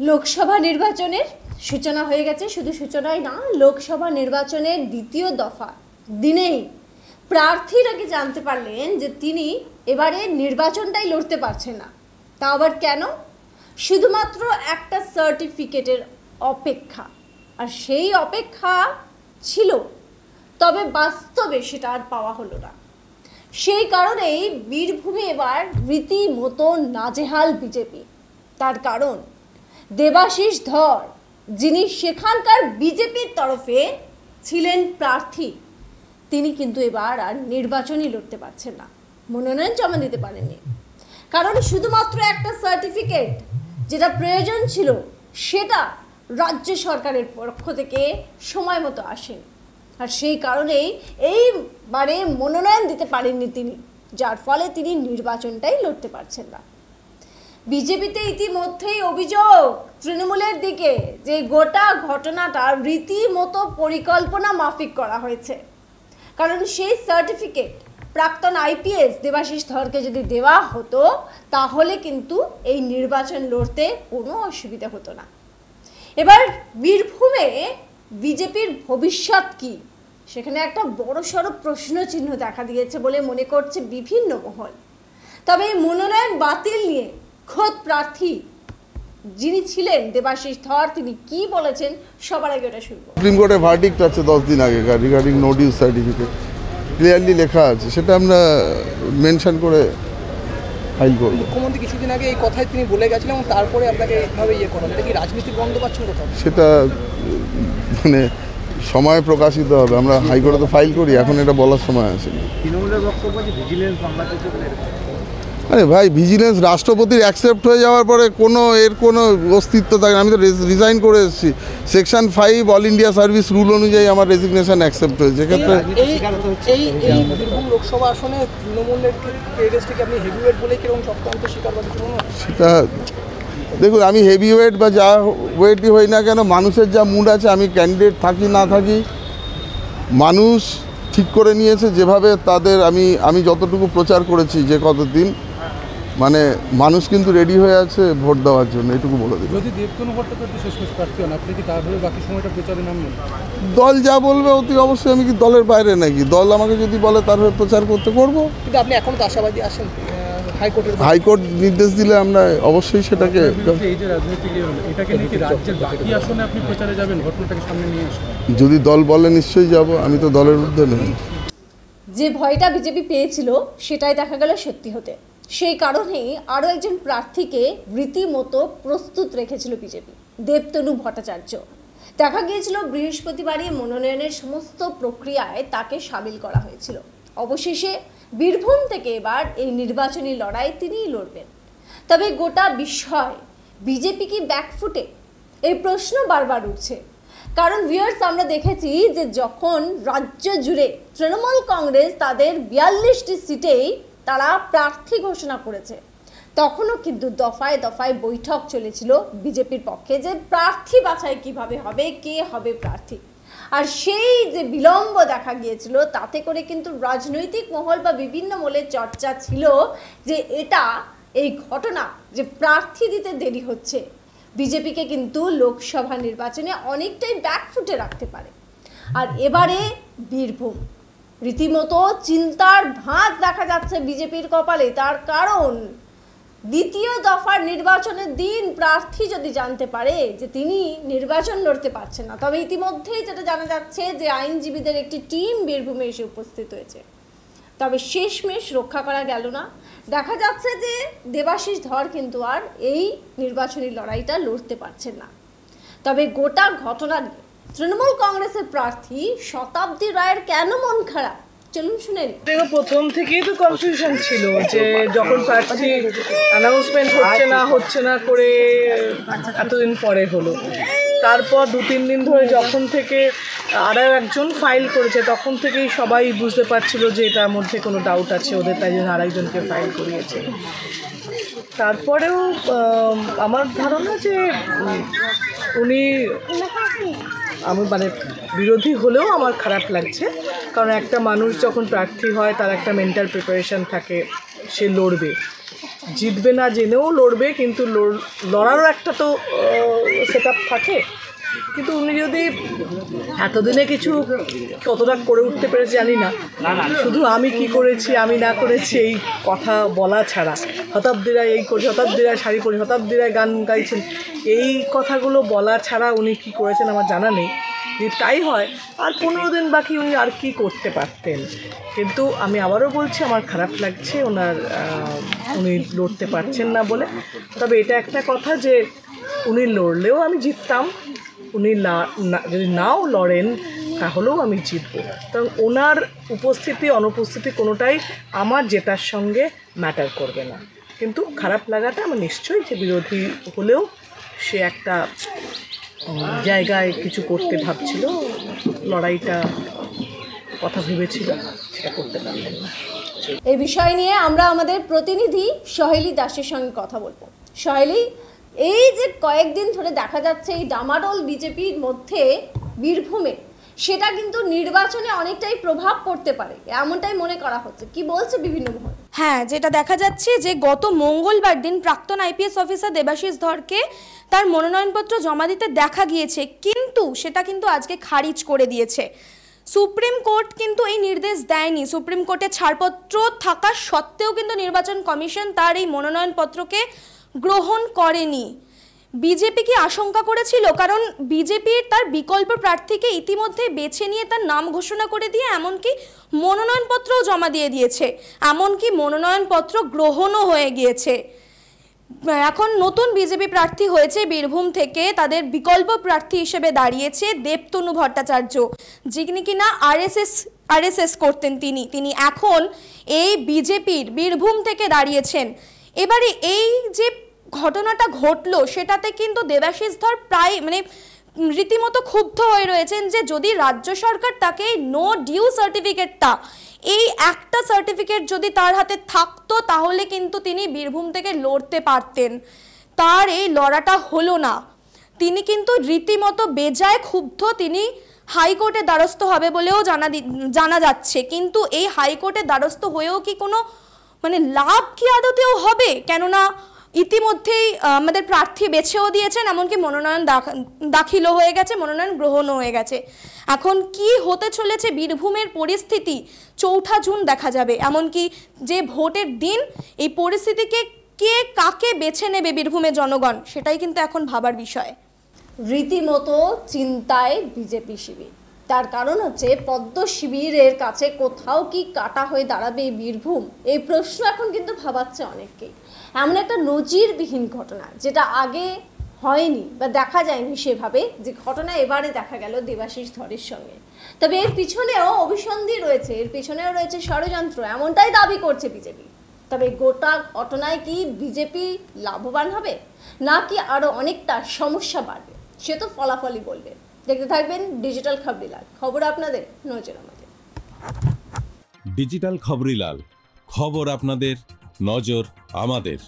লোকসভা নির্বাচনের সূচনা হয়ে গেছে। শুধু সূচনাই না, লোকসভা নির্বাচনের দ্বিতীয় দফা দিনেই প্রার্থীরা কি জানতে পারলেন যে তিনি এবারে নির্বাচনটাই লড়তে পারছেন না। তা আবার কেন? শুধুমাত্র একটা সার্টিফিকেটের অপেক্ষা। আর সেই অপেক্ষা ছিল, তবে বাস্তবে সেটা আর পাওয়া হলো না। সেই কারণেই বীরভূমে এবার রীতিমতো নাজেহাল বিজেপি। তার কারণ দেবাশিস ধর, যিনি সেখানকার বিজেপির তরফে ছিলেন প্রার্থী, তিনি কিন্তু এবার আর নির্বাচনই লড়তে পারছেন না, মনোনয়ন জমা দিতে পারেননি। কারণ শুধুমাত্র একটা সার্টিফিকেট যেটা প্রয়োজন ছিল সেটা রাজ্য সরকারের পক্ষ থেকে সময় মতো আসেনি। আর সেই কারণেই এইবারে মনোনয়ন দিতে পারেননি তিনি, যার ফলে তিনি নির্বাচনটাই লড়তে পারছেন না। বিজেপিতে ইতিমধ্যেই অভিযোগ তৃণমূলের দিকে যে গোটা ঘটনাটা রীতিমতো পরিকল্পনা মাফিক করা হয়েছে। কারণ সেই সার্টিফিকেট প্রাক্তন আইপিএস দেবাশিস ধরকে যদি দেওয়া হতো তাহলে কিন্তু এই নির্বাচন লড়তে কোনো অসুবিধা হতো না। এবার বীরভূমে বিজেপির ভবিষ্যৎ কি, সেখানে একটা বড়সড় প্রশ্ন চিহ্ন দেখা দিয়েছে বলে মনে করছে বিভিন্ন মহল। তবে এই মনোনয়ন বাতিল নিয়ে খোদ প্রার্থী যিনি ছিলেন দেবাশিস ধর, তিনি কি বলেছেন সবার আগে ওটা শুনবো। সুপ্রিম কোর্টে ভার্ডিক্ট আছে 10 দিন আগেকার regarding no dues certificate, clearly লেখা আছে, সেটা আমরা মেনশন করে ফাইল করব। মুখ্যমন্ত্রী কিছুদিন আগে এই কথাই তিনি বলে গেছিলেন এবং তারপরে আপনাকে এইভাবে করেন, এটা কি রাজনীতির বন্ধ পাচ্ছেন কোথাও? সেটা মানে সময় প্রকাশিত হবে। আমরা হাইকোর্টে তো ফাইল করি, এখন এটা বলার সময় আছে। তৃণমূলের বক্তব্য যে ভিজিলেন্স বাংলাদেশে, আরে ভাই, ভিজিলেন্স রাষ্ট্রপতির অ্যাকসেপ্ট হয়ে যাওয়ার পরে এর কোনো অস্তিত্ব থাকে না। আমি তো রিজাইন করে এসেছি। Section 5 all India service rule অনুযায়ী আমার রেজিগনেশন অ্যাকসেপ্ট হয়েছে। এক্ষেত্রে এই বীরভূম লোকসভা আসনে তৃণমূলের থেকে আপনি হেভিওয়েট বলে কিরকম চক্রান্ত শিকার করতে? সেটা দেখুন, আমি হেভি ওয়েট বা যা ওয়েটই হই না কেন, মানুষের যা মুড আছে, আমি ক্যান্ডিডেট থাকি না থাকি, মানুষ ঠিক করে নিয়েছে যেভাবে তাদের আমি যতটুকু প্রচার করেছি যে কতদিন, মানে মানুষ কিন্তু রেডি হয়ে আছে ভোট দেওয়ার জন্য, এটুকু বলে দিই। যদি দেবতনু ভট্টাচার্য শেষমেশ প্রার্থী হন, আপনি কি তারপরে বাকি সময়টা প্রচারে নামবেন? দল যা বলবে অতি অবশ্যই। আমি কি দলের বাইরে নাকি? দল আমাকে যদি বলে তারপরে প্রচার করবো। কিন্তু আপনি এখন তো আশাবাদী আছেন, হাইকোর্ট নির্দেশ দিলে আমরা অবশ্যই সেটাকে। এই যে রাজনৈতিক এটাকে নিয়ে কি রাজ্যের বাকি আসনে আপনি প্রচারে যাবেন, ঘটনাটাকে সামনে নিয়ে আসবেন? যদি দল বলে নিশ্চয়ই যাব, আমি তো দলের ঊর্ধ্বে নেই। যে ভয়টা বিজেপি পেয়েছিল সেটাই দেখা গেল সত্যি হতে। সেই কারণেই আরও একজন প্রার্থীকে রীতিমতো প্রস্তুত রেখেছিল বিজেপি, দেবতনু ভট্টাচার্য। দেখা গিয়েছিল বৃহস্পতিবারই মনোনয়নের সমস্ত প্রক্রিয়ায় তাকে সামিল করা হয়েছিল। অবশেষে বীরভূম থেকে এবার এই নির্বাচনী লড়াই তিনিই লড়বেন। তবে গোটা বিষয় বিজেপি কি ব্যাকফুটে, এই প্রশ্ন বারবার উঠছে। কারণ ভিউয়ার্স, আমরা দেখেছি যে যখন রাজ্য জুড়ে তৃণমূল কংগ্রেস তাদের 42টি সিটেই তারা প্রার্থী ঘোষণা করেছে, তখনও কিন্তু দফায় দফায় বৈঠক চলেছিল বিজেপির পক্ষে যে প্রার্থী বাছাই কিভাবে হবে, কে হবে প্রার্থী। আর সেই যে বিলম্ব দেখা গিয়েছিল তাতে করে কিন্তু রাজনৈতিক মহল বা বিভিন্ন মহলের চর্চা ছিল যে এই ঘটনা যে প্রার্থী দিতে দেরি হচ্ছে বিজেপিকে কিন্তু লোকসভা নির্বাচনে অনেকটাই ব্যাকফুটে রাখতে পারে। আর এবারে বীরভূম রীতিমতো চিন্তার ভাঁজ দেখা যাচ্ছে বিজেপির কপালে। তার কারণ দ্বিতীয় দফার নির্বাচনের দিন প্রার্থী যদি জানতে পারে যে তিনি নির্বাচন লড়তে পারছেন না, তবে ইতিমধ্যেই যেটা জানা যাচ্ছে যে আইনজীবীদের একটি টিম বীরভূমে এসে উপস্থিত হয়েছে। তবে শেষমেশ রক্ষা করা গেল না। দেখা যাচ্ছে যে দেবাশিস ধর কিন্তু আর এই নির্বাচনী লড়াইটা লড়তে পারছেন না। তবে গোটা ঘটনা নিয়ে তৃণমূল কংগ্রেসের প্রার্থী শতাব্দী রায়ের কেন মন খারাপ, চলুন শুনে নিই। প্রথম থেকেই তো কনফিউশন ছিল যে যখন প্রার্থী অ্যানাউন্সমেন্ট হচ্ছে না করে এতদিন পরে হলো, তারপর 2-3 দিন ধরে যখন থেকে আরও একজন ফাইল করেছে তখন থেকেই সবাই বুঝতে পারছিল যে এটার মধ্যে কোনো ডাউট আছে ওদের, তাই জন্য আরেকজনকে ফাইল করিয়েছে। তারপরেও আমার ধারণা যে উনি, আমি বিরোধী হলেও আমার খারাপ লাগছে, কারণ একটা মানুষ যখন প্রার্থী হয় তার একটা মেন্টাল প্রিপারেশন থাকে, সে লড়বে। জিতবে না জেনেও লড়বে, কিন্তু লড়ারও একটা তো সেট আপ থাকে। কিন্তু উনি যদি এতদিনে কিছু কতটা করে উঠতে পেরেছে জানি না, শুধু আমি কি করেছি আমি না করেছি এই কথা বলা ছাড়া, শতাব্দীরা এই করছে, শতাব্দীরা শাড়ি পরে, শতাব্দীরা গান গাইছেন, এই কথাগুলো বলা ছাড়া উনি কি করেছেন আমার জানা নেই। যদি তাই হয় আর 15 দিন বাকি, উনি আর কি করতে পারতেন। কিন্তু আমি আবারও বলছি, আমার খারাপ লাগছে উনি লড়তে পারছেন না বলে। তবে এটা একটা কথা যে উনি লড়লেও আমি জিততাম, উনি যদি নাও লড়েন তাহলেও আমি জিতবো, কারণ ওনার উপস্থিতি অনুপস্থিতি কোনোটাই আমার জেতার সঙ্গে ম্যাটার করবে না। কিন্তু খারাপ লাগাটা আমার নিশ্চয়ই, যে বিরোধী হলেও সে একটা জায়গায় কিছু করতে ভাবছিল, লড়াইটা কথা ভেবেছিল, সেটা করতে পারলেন না। এই বিষয় নিয়ে আমরা আমাদের প্রতিনিধি সহেলি দাসের সঙ্গে কথা বলবো। সহেলি, এই যে কয়েকদিন ধরে দেখা যাচ্ছে এই ডামাডোল বিজেপির মধ্যে বীরভূমে, সেটা কিন্তু নির্বাচনে অনেকটাই প্রভাব পড়তে পারে, এমনটাই মনে করা হচ্ছে। কি বলছে বিভিন্ন মহল? হ্যাঁ, যেটা দেখা যাচ্ছে যে গত মঙ্গলবার দিন প্রাক্তন আইপিএস অফিসার দেবাশিস ধরকে তার মনোনয়নপত্র জমা দিতে দেখা গিয়েছে, কিন্তু সেটা কিন্তু আজকে খারিজ করে দিয়েছে সুপ্রিম কোর্ট। কিন্তু এই নির্দেশ দেয়নি, সুপ্রিম কোর্টে ছাড়পত্র থাকা সত্ত্বেও কিন্তু নির্বাচন কমিশন তার এই মনোনয়নপত্রকে গ্রহণ করেনি। বিজেপি কি আশঙ্কা করেছিল, কারণ বিজেপির তার বিকল্প প্রার্থীকে ইতিমধ্যে বেছে নিয়ে তার নাম ঘোষণা করে দিয়ে এমনকি মনোনয়নপত্রও জমা দিয়ে দিয়েছে, এমনকি মনোনয়নপত্র গ্রহণও হয়ে গিয়েছে। এখন নতুন বিজেপি প্রার্থী হয়েছে বীরভূম থেকে, তাদের বিকল্প প্রার্থী হিসেবে দাঁড়িয়েছে দেবতনু ভট্টাচার্য, যিনি কিনা আরএসএস করতেন। তিনি এখন এই বিজেপির বীরভূম থেকে দাঁড়িয়েছেন। এবারে এই যে ঘটনাটা ঘটলো, সেটাতে কিন্তু দেবাশিস ধর প্রায় রীতিমতো ক্ষুব্ধ হয়ে রয়েছেন যে যদি রাজ্য সরকার তাকে নো ডিউ সার্টিফিকেটটা, এই একটা সার্টিফিকেট যদি তার হাতে থাকতো তাহলে কিন্তু তিনি বীরভূম থেকে লড়তে পারতেন। তার এই লড়াটা হলো না, তিনি কিন্তু রীতিমতো বেজায় ক্ষুব্ধ। তিনি হাইকোর্টে দ্বারস্থ হবে বলেও জানা যাচ্ছে, কিন্তু এই হাইকোর্টে দ্বারস্থ হয়েও কি কোনো লাভ কি আদতেও হবে? কেননা ইতিমধ্যেই আমাদের প্রার্থী বেছেও দিয়েছেন, এমনকি মনোনয়ন দাখিলও হয়ে গেছে, মনোনয়ন গ্রহণও হয়ে গেছে। এখন কি হতে চলেছে বীরভূমের পরিস্থিতি 4 জুন দেখা যাবে, এমনকি যে ভোটের দিন এই পরিস্থিতিকে কে কাকে বেছে নেবে বীরভূমের জনগণ, সেটাই কিন্তু এখন ভাবার বিষয়। রীতিমতো চিন্তায় বিজেপি শিবির, তার কারণ হচ্ছে পদ্ম শিবিরের কাছে কোথাও কি কাটা হয়ে দাঁড়াবে বীরভূম, এই প্রশ্ন এখন কিন্তু ভাবাচ্ছে অনেককেই। এমন একটা নজিরবিহীন ঘটনা, যেটা আগে হয়নি বা দেখা যায়নি সেভাবে, যে ঘটনা এবারে দেখা গেল দেবাশিস ধরের সঙ্গে। তবে এর পিছনেও অভিসন্ধি রয়েছে, এর পিছনেও রয়েছে ষড়যন্ত্র, এমনটাই দাবি করছে বিজেপি। তবে গোটা ঘটনায় কি বিজেপি লাভবান হবে, নাকি আরও অনেকটা সমস্যা বাড়বে, সে তো ফলাফলই বলবে। দেখতে থাকবেন ডিজিটাল খবরিলাল, খবর আপনাদের, নজর আমাদের। ডিজিটাল খবরিলাল, খবর আপনাদের, নজর আমাদের।